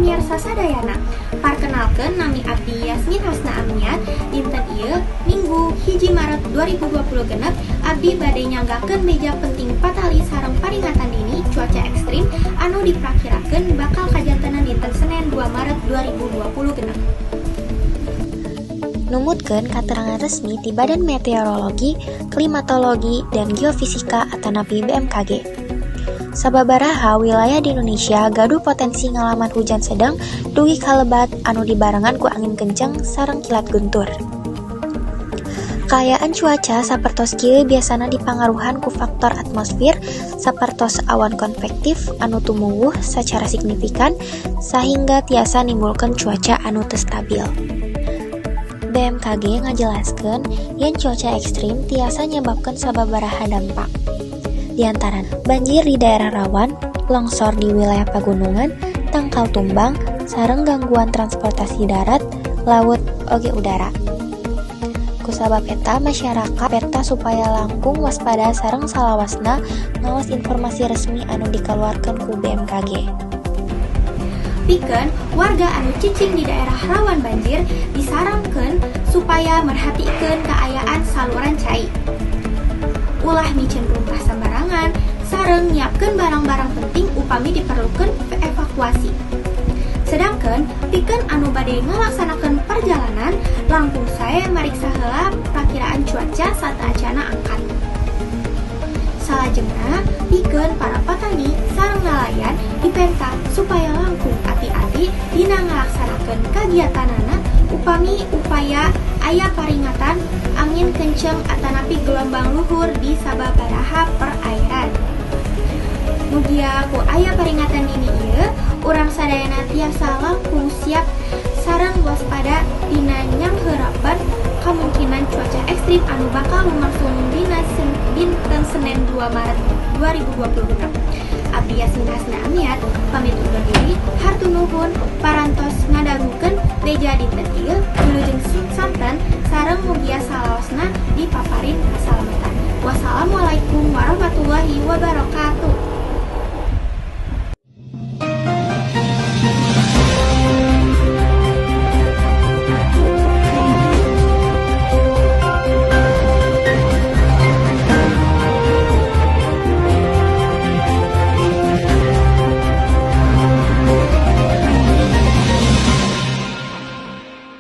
pamirsa sadayana. Parkenalkeun nami abdi Yasmin Hasna Amiat. Dinten ieu Minggu 1 Maret 2020 genep abdi bade nyanggakeun meja penting patali sareng paringatan dini cuaca ekstrim anu diprakirakeun bakal kajantenan dinten Senin 2 Maret 2020 genep. Numutkeun katerangan resmi ti Badan Meteorologi, Klimatologi, dan Geofisika atanapi BMKG. Sababaraha wilayah di Indonesia gaduh potensi ngalaman hujan sedang dugi kalebat anu dibarengan ku angin kencang sareng kilat guntur. Kaayaan cuaca sapertos kieu biasana dipangaruhan ku faktor atmosfer sapertos awan konvektif anu tumuwuh secara signifikan sehingga tiasa nimbulkeun cuaca anu teu stabil. BMKG ngajelaskeun yen cuaca ekstrim tiasa nyebabkeun sababaraha dampak. Di antara banjir di daerah rawan, longsor di wilayah pagunungan, tangkal tumbang, sareng gangguan transportasi darat, laut, oge udara. Kusabab eta masyarakat peta supaya langkung waspada sareng salawasna ngaos informasi resmi anu dikeluarkeun ku BMKG. Pikeun warga anu cicing di daerah rawan banjir disarankeun supaya merhatikeun kaayaan saluran cai. Ulah micen rumpah sembarangan sareng nyiapkeun barang-barang penting upami diperlukeun evakuasi. Sedangkan pikeun anu bade ngalaksanakeun perjalanan langkung sae mariksa heula perakiraan cuaca sateacana angkat. Salajengna pikeun para petani sareng nelayan dipenta supaya langkung hati-hati dina ngalaksanakeun kagiatanana upami upaya aya paringatan angin kenceng atanapi gelombang luhur di sababaraha perairan. Mugia ku aya paringatan dini ieu urang sadayana tiasa langkung siap sareng waspada dina nyangheurapan kemungkinan cuaca ekstrim anu bakal lumangsung dina dinten Senin 2 Maret 2020 genep. Abdi Yasmin Hasna Amiat pamit undur diri, hartu nuhun parantos ngadagukeun beja dinten ieu wilujeng santen sareng mugia salawasna dipaparin kasalamatan. Wassalamualaikum warahmatullahi wabarakatuh.